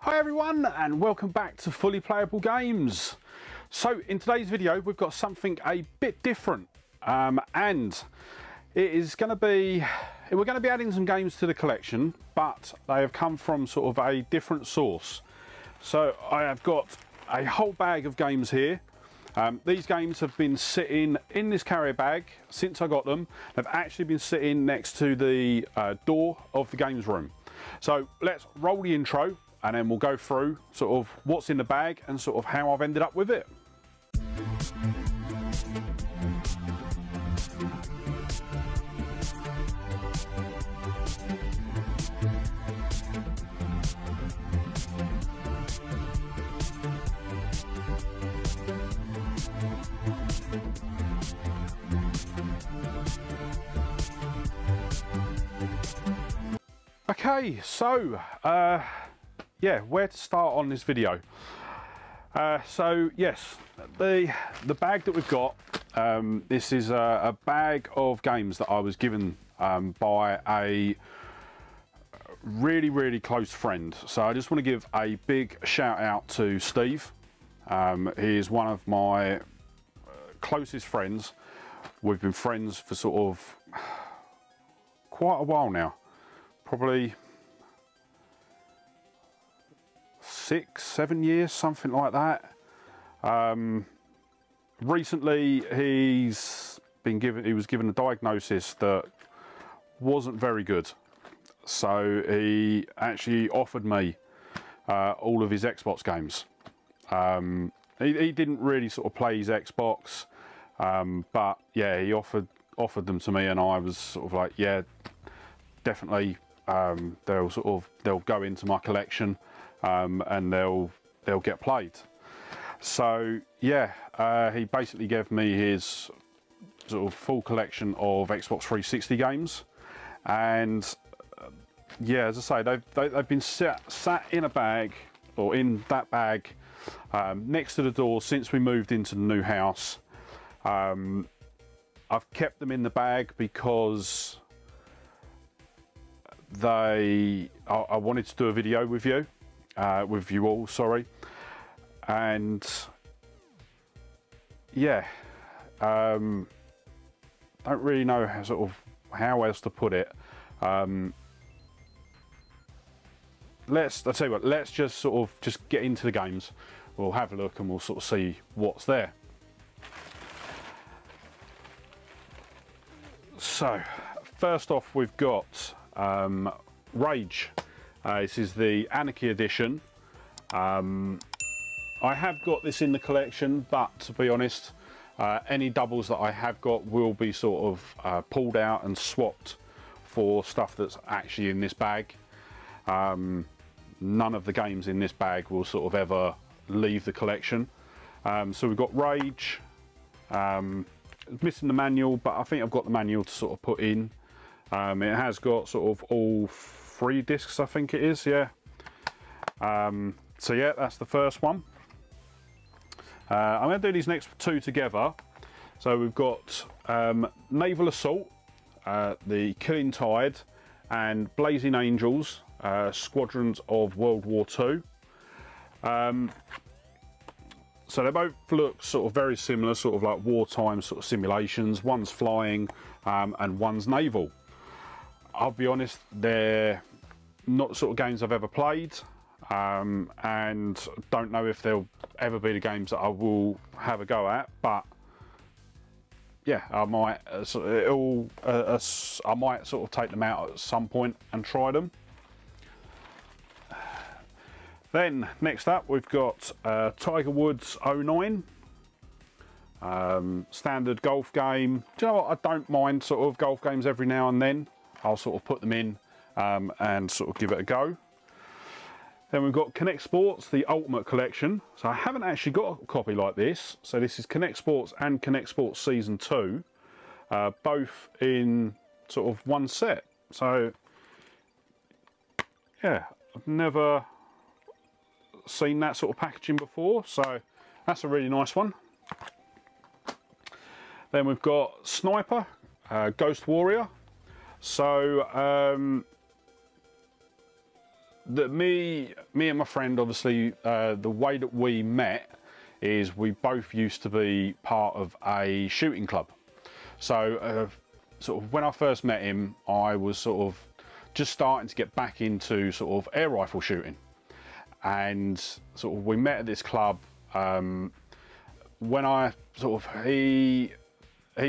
Hi everyone, and welcome back to Fully Playable Games. So in today's video we've got something a bit different, and it is going to be, we're going to be adding some games to the collection, but they have come from sort of a different source. So I have got a whole bag of games here. These games have been sitting in this carrier bag since I got them. They've actually been sitting next to the door of the games room. So let's roll the intro and then we'll go through sort of what's in the bag and sort of how I've ended up with it. Okay, so yeah, where to start on this video? So yes, the bag that we've got, this is a bag of games that I was given by a really close friend. So I just want to give a big shout out to Steve. He is one of my closest friends. We've been friends for sort of quite a while now, probably 6-7 years, something like that. Recently he was given a diagnosis that wasn't very good, so he actually offered me all of his Xbox games. He didn't really sort of play his Xbox, but yeah, he offered them to me, and I was sort of like, yeah, definitely. They'll go into my collection, and they'll get played. So yeah, he basically gave me his sort of full collection of Xbox 360 games, and yeah, as I say, they've been sat in a bag, or in that bag, next to the door since we moved into the new house. I've kept them in the bag because I wanted to do a video with you all, sorry, and yeah, don't really know how else to put it. I'll tell you what, let's just get into the games. We'll have a look and we'll sort of see what's there. So first off, we've got Rage. This is the Anarchy edition. I have got this in the collection, but to be honest, any doubles that I have got will be sort of pulled out and swapped for stuff that's actually in this bag. None of the games in this bag will sort of ever leave the collection. So we've got Rage. Missing the manual, but I think I've got the manual to sort of put in. It has got sort of all 3 discs, I think it is, yeah. So yeah, that's the first one. I'm going to do these next 2 together. So we've got Naval Assault, the Killing Tide, and Blazing Angels, Squadrons of World War II. So they both look sort of very similar, sort of like wartime sort of simulations. One's flying and one's naval. I'll be honest, they're not the sort of games I've ever played, and don't know if they'll ever be the games that I will have a go at, but yeah, I might I might sort of take them out at some point and try them. Then next up we've got Tiger Woods 09, standard golf game. Do you know what, I don't mind sort of golf games every now and then. I'll sort of put them in and sort of give it a go. Then we've got Connect Sports, the Ultimate Collection. So I haven't actually got a copy like this. So this is Connect Sports and Connect Sports Season 2, both in sort of one set. So yeah, I've never seen that sort of packaging before, so that's a really nice one. Then we've got Sniper, Ghost Warrior. So me and my friend, obviously, the way that we met is we both used to be part of a shooting club. So sort of when I first met him, I was sort of just starting to get back into sort of air rifle shooting, and sort of we met at this club. When I sort of he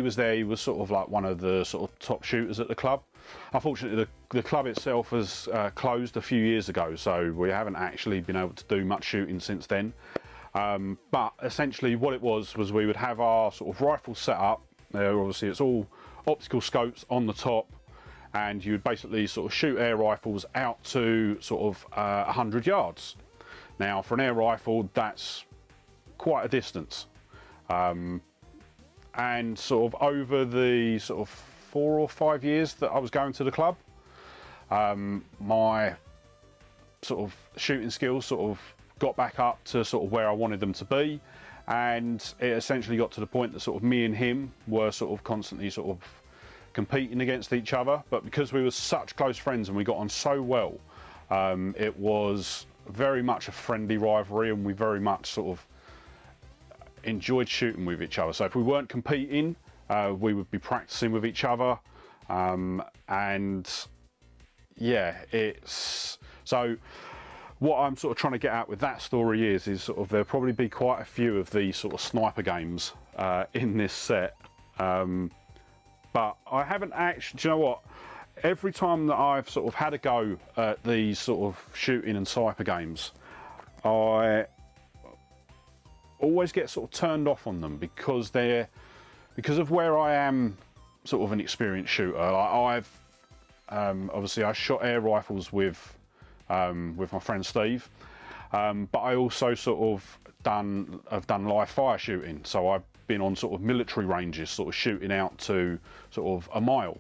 was there, he was sort of like one of the sort of top shooters at the club. Unfortunately, the club itself has closed a few years ago, so we haven't actually been able to do much shooting since then. But essentially what it was we would have our sort of rifles set up. Obviously it's all optical scopes on the top, and you would basically sort of shoot air rifles out to sort of 100 yards. Now for an air rifle, that's quite a distance. And sort of over the sort of 4 or 5 years that I was going to the club, my sort of shooting skills sort of got back up to sort of where I wanted them to be, and it essentially got to the point that sort of me and him were sort of constantly sort of competing against each other. But because we were such close friends and we got on so well, it was very much a friendly rivalry, and we very much sort of enjoyed shooting with each other. So if we weren't competing, we would be practicing with each other, and yeah, it's so what I'm sort of trying to get at with that story is sort of there'll probably be quite a few of these sort of sniper games in this set, but I haven't actually, do you know what, every time that I've sort of had a go at these sort of shooting and sniper games, I always get sort of turned off on them because of where I am sort of an experienced shooter. Like obviously I shot air rifles with my friend Steve, but I also sort of have done live fire shooting. So I've been on sort of military ranges, sort of shooting out to sort of a mile,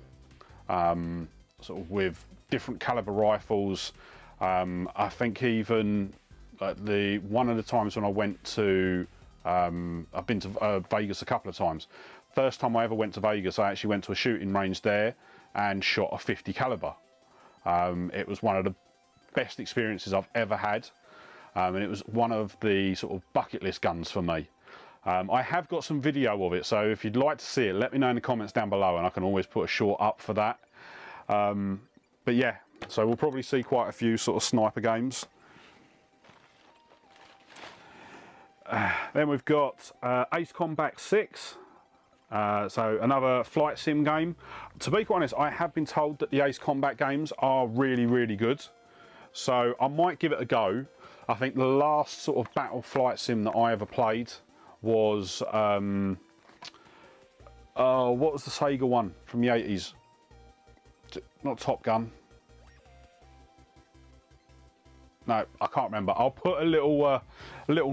sort of with different caliber rifles. I think even one of the times when I went to, I've been to Vegas a couple of times. First time I ever went to Vegas, I actually went to a shooting range there and shot a 50 caliber. It was one of the best experiences I've ever had, and it was one of the sort of bucket list guns for me. I have got some video of it, so if you'd like to see it, let me know in the comments down below, and I can always put a short up for that. But yeah, so we'll probably see quite a few sort of sniper games. Then we've got Ace Combat 6, so another flight sim game. To be quite honest, I have been told that the Ace Combat games are really good, so I might give it a go. I think the last sort of battle flight sim that I ever played was what was the Sega one from the 80s? Not Top Gun. No, I can't remember. I'll put a little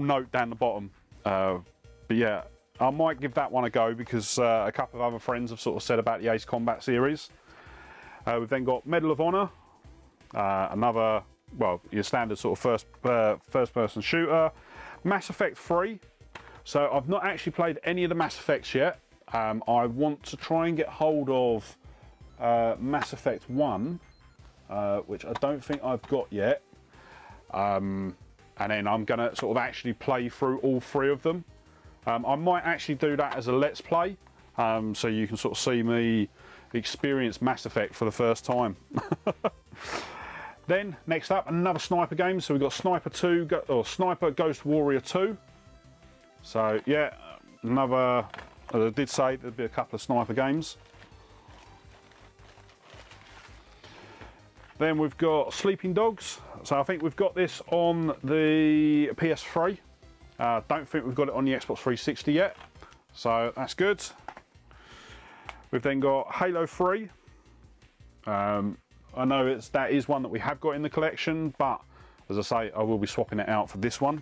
note down the bottom. But yeah, I might give that one a go because a couple of other friends have sort of said about the Ace Combat series. We've then got Medal of Honor, another, well, your standard sort of first person shooter. Mass Effect 3. So I've not actually played any of the Mass Effects yet. I want to try and get hold of Mass Effect 1, which I don't think I've got yet. And then I'm going to sort of actually play through all 3 of them. I might actually do that as a Let's Play, so you can sort of see me experience Mass Effect for the first time. Then, next up, another sniper game. So we've got Sniper 2, or Sniper Ghost Warrior 2. So yeah, another, as I did say, there'd be a couple of sniper games. Then we've got Sleeping Dogs. So I think we've got this on the PS3. Don't think we've got it on the Xbox 360 yet. So that's good. We've then got Halo 3. I know that is one that we have got in the collection, but as I say, I will be swapping it out for this one.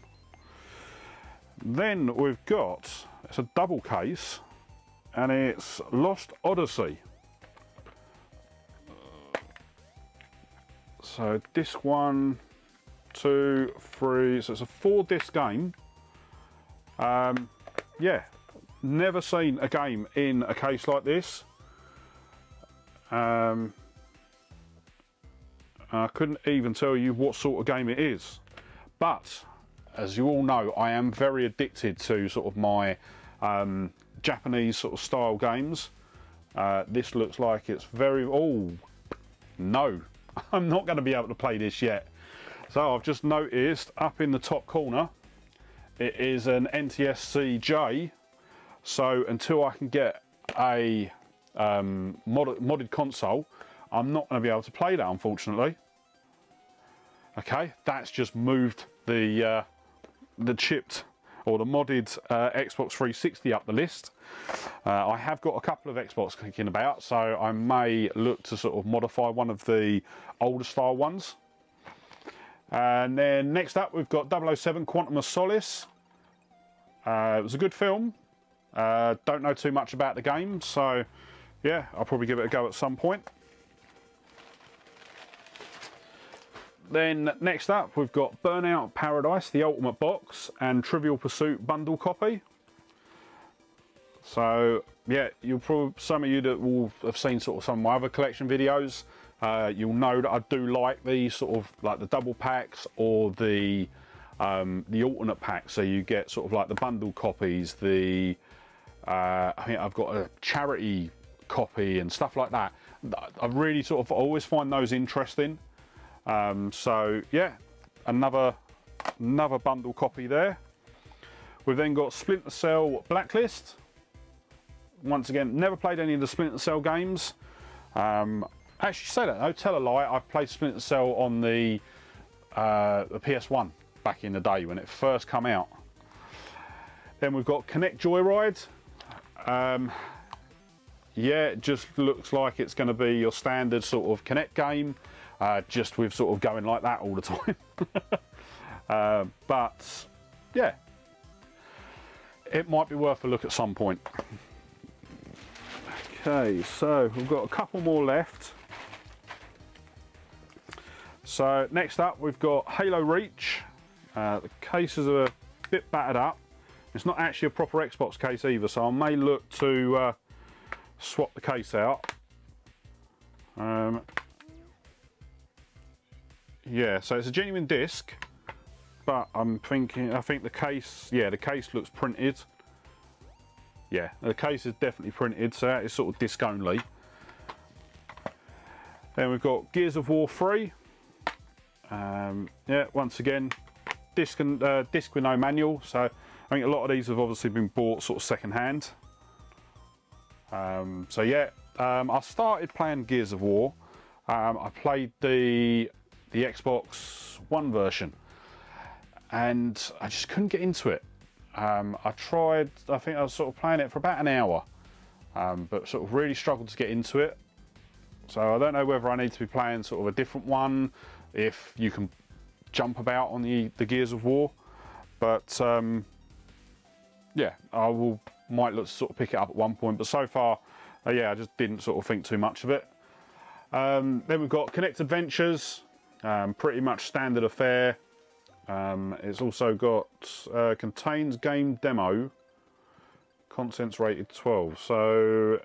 Then we've got, it's a double case, and it's Lost Odyssey. So disc 1, 2, 3, so it's a 4-disc game. Yeah, never seen a game in a case like this. And I couldn't even tell you what sort of game it is. But as you all know, I am very addicted to sort of my Japanese sort of style games. This looks like it's very... Oh, no. I'm not going to be able to play this yet. So I've just noticed up in the top corner, it is an NTSC-J. So until I can get a modded console, I'm not going to be able to play that, unfortunately. Okay, that's just moved the chipped or the modded Xbox 360 up the list. I have got a couple of Xbox kicking about, so I may look to sort of modify one of the older style ones. And then next up we've got 007 Quantum of Solace. It was a good film. Don't know too much about the game, so yeah, I'll probably give it a go at some point. Then next up we've got Burnout Paradise, the Ultimate Box, and Trivial Pursuit bundle copy. So yeah, you'll probably, some of you that will have seen sort of some of my other collection videos, you'll know that I do like the sort of like the double packs or the alternate packs. So you get sort of like the bundle copies, the I think I've got a charity copy and stuff like that. I really sort of always find those interesting. So yeah, another bundle copy there. We've then got Splinter Cell Blacklist. Once again, never played any of the Splinter Cell games. Actually, say that, no, tell a lie. I played Splinter Cell on the PS1 back in the day when it first came out. Then we've got Connect Joyride. Yeah, it just looks like it's going to be your standard sort of Connect game, just with sort of going like that all the time. But yeah, it might be worth a look at some point. Okay, so we've got a couple more left. So next up we've got Halo Reach. The cases are a bit battered up. It's not actually a proper Xbox case either, so I may look to swap the case out. Yeah, so it's a genuine disc, but I think the case, yeah, the case looks printed. Yeah, the case is definitely printed, so that is sort of disc only. Then we've got Gears of War 3. Yeah, once again, disc with no manual. So I think a lot of these have obviously been bought sort of second hand. So yeah, I started playing Gears of War. I played the Xbox One version, and I just couldn't get into it. I tried, I think I was sort of playing it for about an hour, but sort of really struggled to get into it. So I don't know whether I need to be playing sort of a different one, if you can jump about on the Gears of War. But yeah, might look to sort of pick it up at one point, but so far, yeah, I just didn't sort of think too much of it. Then we've got Connect Adventures, pretty much standard affair. It's also got contains game demo, contents rated 12. So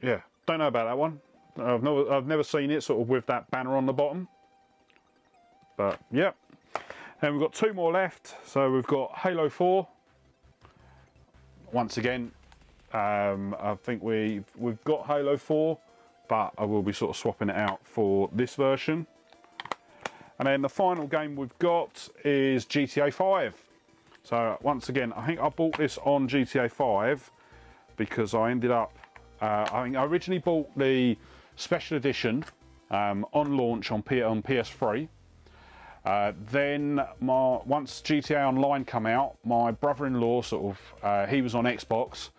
yeah, don't know about that one. I've never seen it sort of with that banner on the bottom. But yeah, and we've got two more left. So we've got Halo 4. Once again, I think we've got Halo 4, but I will be sort of swapping it out for this version. And then the final game we've got is GTA 5. So once again, I think I bought this on GTA 5 because I ended up, I think I originally bought the special edition on launch on PS3. Then once GTA Online came out, my brother-in-law sort of, he was on Xbox,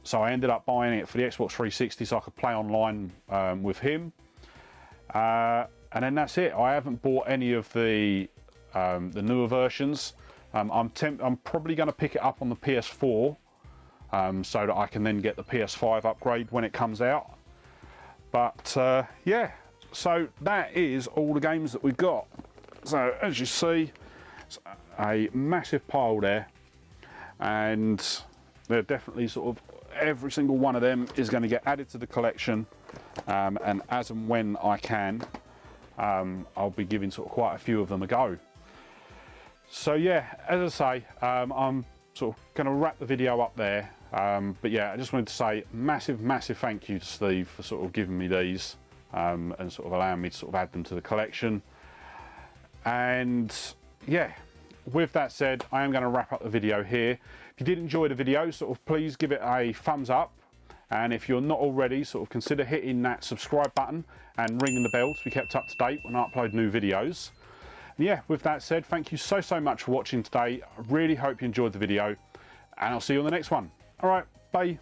so I ended up buying it for the Xbox 360 so I could play online with him. And then that's it. I haven't bought any of the newer versions. I'm probably going to pick it up on the PS4 so that I can then get the PS5 upgrade when it comes out. But yeah, so that is all the games that we've got. So as you see, it's a massive pile there, and they're definitely sort of every single one of them is going to get added to the collection. and as and when I can, I'll be giving sort of quite a few of them a go. So yeah, as I say, I'm sort of going to wrap the video up there. But yeah, I just wanted to say massive thank you to Steve for sort of giving me these and sort of allowing me to sort of add them to the collection. And yeah, with that said, I am going to wrap up the video here. If you did enjoy the video, sort of please give it a thumbs up. And if you're not already, sort of consider hitting that subscribe button and ringing the bell to be kept up to date when I upload new videos. And yeah, with that said, thank you so much for watching today. I really hope you enjoyed the video, and I'll see you on the next one. All right, bye.